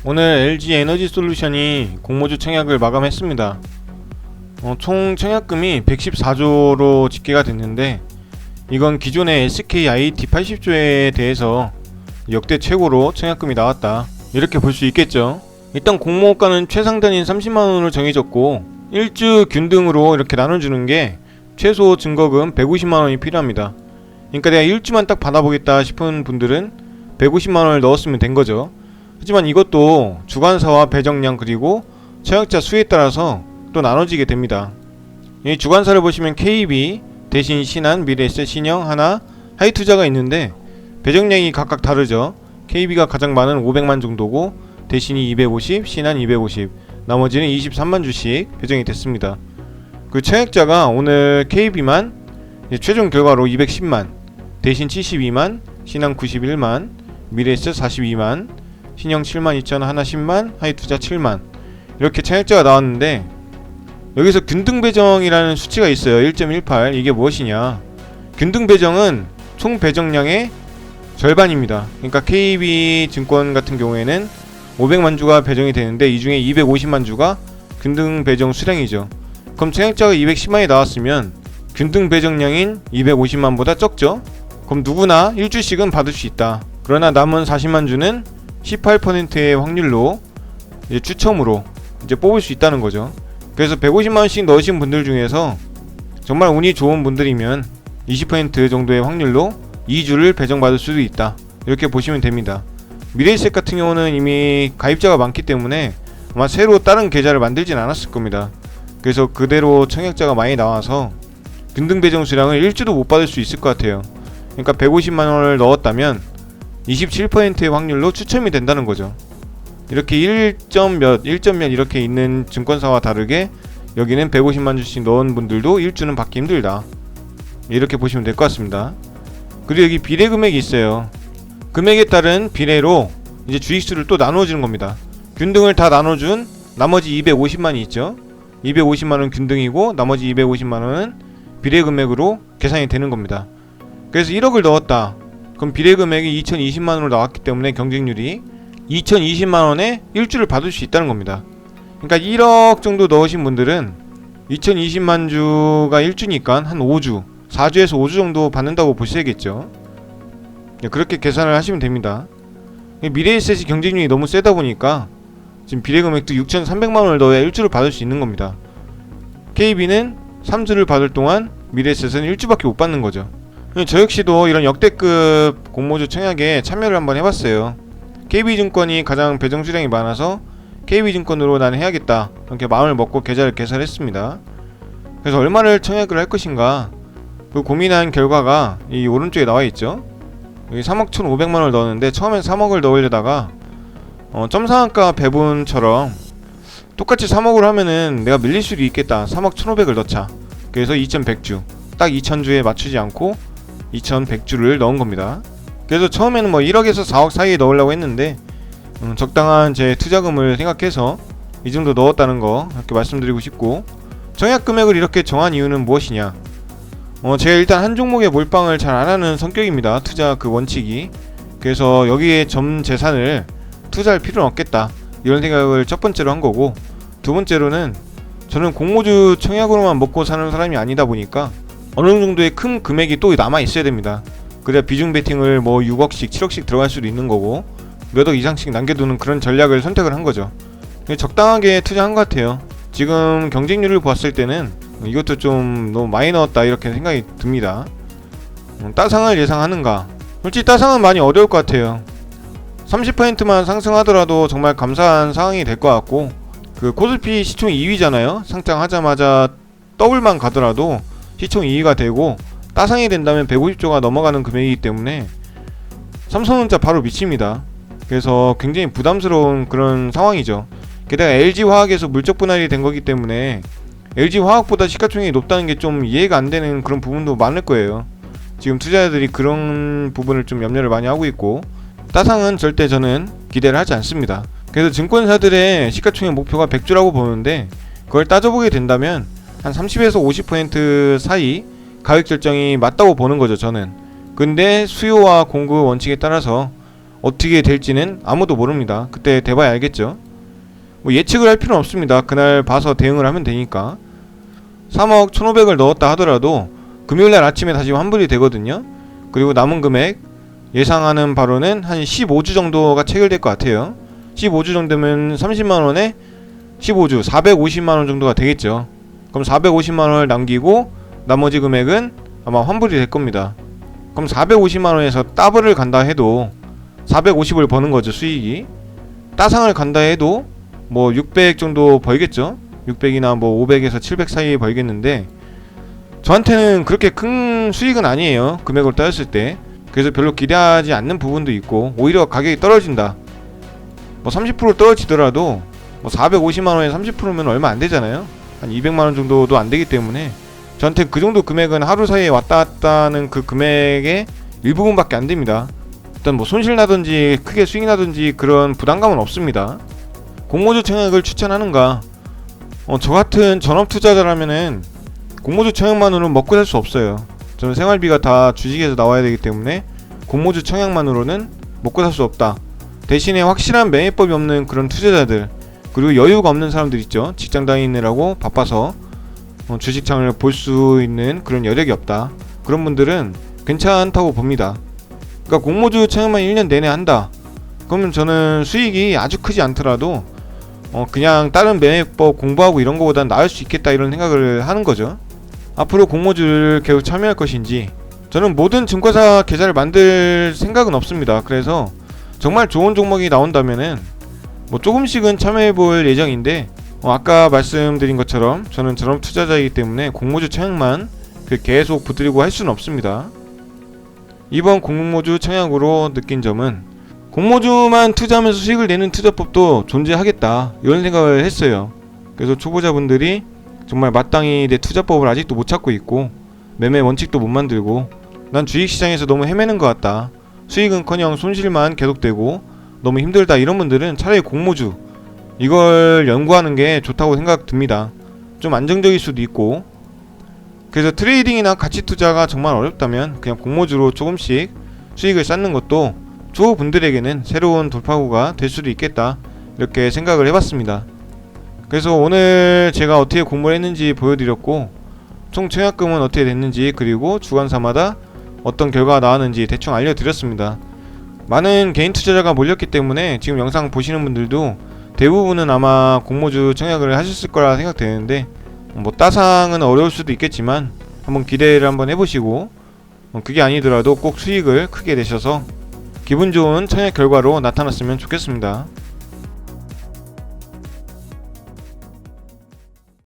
오늘 LG 에너지솔루션이 공모주 청약을 마감했습니다. 총 청약금이 114조로 집계가 됐는데 이건 기존의 SK IT 80조에 대해서 역대 최고로 청약금이 나왔다, 이렇게 볼 수 있겠죠. 일단 공모가는 최상단인 30만원으로 정해졌고 1주 균등으로 이렇게 나눠주는 게 최소 증거금 150만원이 필요합니다. 그러니까 내가 1주만 딱 받아보겠다 싶은 분들은 150만원을 넣었으면 된 거죠. 하지만 이것도 주관사와 배정량 그리고 청약자 수에 따라서 또 나눠지게 됩니다. 이 주관사를 보시면 KB, 대신, 신한, 미래에셋, 신영, 하나, 하이투자가 있는데 배정량이 각각 다르죠. KB가 가장 많은 500만 정도고 대신이 250, 신한 250, 나머지는 23만 주씩 배정이 됐습니다. 그 청약자가 오늘 KB만 최종 결과로 210만, 대신 72만, 신한 91만, 미래에셋 42만, 신형 7만 2천, 하나 10만, 하이투자 7만, 이렇게 청약자가 나왔는데 여기서 균등 배정이라는 수치가 있어요. 1.18. 이게 무엇이냐, 균등 배정은 총 배정량의 절반입니다. 그러니까 KB증권 같은 경우에는 500만 주가 배정이 되는데 이 중에 250만 주가 균등 배정 수량이죠. 그럼 청약자가 210만이 나왔으면 균등 배정량인 250만보다 적죠? 그럼 누구나 1주씩은 받을 수 있다. 그러나 남은 40만 주는 18%의 확률로 이제 추첨으로 이제 뽑을 수 있다는 거죠. 그래서 150만원씩 넣으신 분들 중에서 정말 운이 좋은 분들이면 20% 정도의 확률로 2주를 배정받을 수도 있다, 이렇게 보시면 됩니다. 미래에셋 같은 경우는 이미 가입자가 많기 때문에 아마 새로 다른 계좌를 만들진 않았을 겁니다. 그래서 그대로 청약자가 많이 나와서 균등 배정 수량을 1주도 못 받을 수 있을 것 같아요. 그러니까 150만원을 넣었다면 27%의 확률로 추첨이 된다는 거죠. 이렇게 1점 몇 이렇게 있는 증권사와 다르게 여기는 150만 주씩 넣은 분들도 1주는 받기 힘들다, 이렇게 보시면 될 것 같습니다. 그리고 여기 비례 금액이 있어요. 금액에 따른 비례로 이제 주식수를 또 나누어주는 겁니다. 균등을 다 나눠준 나머지 250만이 있죠. 250만원 균등이고 나머지 250만원은 비례 금액으로 계산이 되는 겁니다. 그래서 1억을 넣었다. 그럼 비례 금액이 2020만원으로 나왔기 때문에 경쟁률이 2020만원에 1주를 받을 수 있다는 겁니다. 그러니까 1억 정도 넣으신 분들은 2020만 주가 1주니까 한 5주, 4주에서 5주 정도 받는다고 보셔야겠죠. 그렇게 계산을 하시면 됩니다. 미래에셋이 경쟁률이 너무 세다 보니까 지금 비례 금액도 6,300만원을 넣어야 1주를 받을 수 있는 겁니다. KB는 3주를 받을 동안 미래에셋은 1주밖에 못 받는 거죠. 저 역시도 이런 역대급 공모주 청약에 참여를 한번 해봤어요. KB증권이 가장 배정 수량이 많아서 KB증권으로 나는 해야겠다, 이렇게 마음을 먹고 계좌를 개설했습니다. 그래서 얼마를 청약을 할 것인가 그 고민한 결과가 이 오른쪽에 나와있죠. 여기 3억 1,500만원을 넣었는데 처음엔 3억을 넣으려다가 점상한가 배분처럼 똑같이 3억을 하면은 내가 밀릴 수도 있겠다, 3억 1,500을 넣자. 그래서 2,100주, 딱 2,000주에 맞추지 않고 2,100주를 넣은 겁니다. 그래서 처음에는 뭐 1억에서 4억 사이에 넣으려고 했는데 적당한 제 투자금을 생각해서 이 정도 넣었다는 거 이렇게 말씀드리고 싶고, 청약 금액을 이렇게 정한 이유는 무엇이냐, 제가 일단 한 종목에 몰빵을 잘 안하는 성격입니다. 투자 그 원칙이. 그래서 여기에 전 재산을 투자할 필요는 없겠다, 이런 생각을 첫 번째로 한 거고, 두 번째로는 저는 공모주 청약으로만 먹고 사는 사람이 아니다 보니까 어느 정도의 큰 금액이 또 남아 있어야 됩니다. 그래야 비중 베팅을 뭐 6억씩 7억씩 들어갈 수도 있는 거고 몇 억 이상씩 남겨두는 그런 전략을 선택을 한 거죠. 적당하게 투자한 것 같아요. 지금 경쟁률을 봤을 때는 이것도 좀 너무 많이 넣었다, 이렇게 생각이 듭니다. 따상을 예상하는가, 솔직히 따상은 많이 어려울 것 같아요. 30%만 상승하더라도 정말 감사한 상황이 될 것 같고, 그 코스피 시총 2위잖아요 상장하자마자 더블만 가더라도 시총 2위가 되고 따상이 된다면 150조가 넘어가는 금액이기 때문에 삼성전자 바로 미칩니다. 그래서 굉장히 부담스러운 그런 상황이죠. 게다가 LG화학에서 물적 분할이 된 거기 때문에 LG화학보다 시가총액이 높다는 게 좀 이해가 안 되는 그런 부분도 많을 거예요. 지금 투자자들이 그런 부분을 좀 염려를 많이 하고 있고, 따상은 절대 저는 기대를 하지 않습니다. 그래서 증권사들의 시가총액 목표가 100주라고 보는데 그걸 따져보게 된다면 한 30에서 50% 사이 가격 결정이 맞다고 보는 거죠, 저는. 근데 수요와 공급 원칙에 따라서 어떻게 될지는 아무도 모릅니다. 그때 돼봐야 알겠죠. 뭐 예측을 할 필요는 없습니다. 그날 봐서 대응을 하면 되니까. 3억 1,500을 넣었다 하더라도 금요일날 아침에 다시 환불이 되거든요. 그리고 남은 금액 예상하는 바로는 한 15주 정도가 체결될 것 같아요. 15주 정도면 30만원에 15주 450만원 정도가 되겠죠. 그럼 450만원을 남기고 나머지 금액은 아마 환불이 될 겁니다. 그럼 450만원에서 더블을 간다 해도 450을 버는 거죠, 수익이. 따상을 간다 해도 뭐 600 정도 벌겠죠. 600이나 뭐 500에서 700 사이 벌겠는데, 저한테는 그렇게 큰 수익은 아니에요, 금액을 따졌을 때. 그래서 별로 기대하지 않는 부분도 있고, 오히려 가격이 떨어진다, 뭐 30% 떨어지더라도 뭐 450만원에 30%면 얼마 안 되잖아요. 한 200만원 정도도 안 되기 때문에 저한테 그 정도 금액은 하루 사이에 왔다 갔다 하는 그 금액의 일부분밖에 안 됩니다. 일단 뭐 손실 나든지 크게 수익 나든지 그런 부담감은 없습니다. 공모주 청약을 추천하는가? 저 같은 전업 투자자라면은 공모주 청약만으로는 먹고 살 수 없어요. 저는 생활비가 다 주식에서 나와야 되기 때문에 공모주 청약만으로는 먹고 살 수 없다. 대신에 확실한 매매법이 없는 그런 투자자들, 그리고 여유가 없는 사람들 있죠. 직장 다니느라고 바빠서 주식창을 볼 수 있는 그런 여력이 없다. 그런 분들은 괜찮다고 봅니다. 그러니까 공모주 청약만 1년 내내 한다, 그러면 저는 수익이 아주 크지 않더라도 그냥 다른 매매법 공부하고 이런 거보단 나을 수 있겠다, 이런 생각을 하는 거죠. 앞으로 공모주를 계속 참여할 것인지, 저는 모든 증권사 계좌를 만들 생각은 없습니다. 그래서 정말 좋은 종목이 나온다면은 뭐 조금씩은 참여해볼 예정인데, 아까 말씀드린 것처럼 저는 전업 투자자이기 때문에 공모주 청약만 계속 붙들고 할 수는 없습니다. 이번 공모주 청약으로 느낀 점은, 공모주만 투자하면서 수익을 내는 투자법도 존재하겠다, 이런 생각을 했어요. 그래서 초보자분들이 정말 마땅히 내 투자법을 아직도 못 찾고 있고, 매매 원칙도 못 만들고, 난 주식시장에서 너무 헤매는 것 같다, 수익은커녕 손실만 계속되고 너무 힘들다, 이런 분들은 차라리 공모주 이걸 연구하는 게 좋다고 생각 듭니다. 좀 안정적일 수도 있고. 그래서 트레이딩이나 가치 투자가 정말 어렵다면 그냥 공모주로 조금씩 수익을 쌓는 것도 초보분들에게는 새로운 돌파구가 될 수도 있겠다, 이렇게 생각을 해봤습니다. 그래서 오늘 제가 어떻게 공부를 했는지 보여드렸고, 총 청약금은 어떻게 됐는지, 그리고 주간사마다 어떤 결과가 나왔는지 대충 알려드렸습니다. 많은 개인 투자자가 몰렸기 때문에 지금 영상 보시는 분들도 대부분은 아마 공모주 청약을 하셨을 거라 생각되는데, 뭐 따상은 어려울 수도 있겠지만 한번 기대를 한번 해보시고, 그게 아니더라도 꼭 수익을 크게 내셔서 기분 좋은 청약 결과로 나타났으면 좋겠습니다.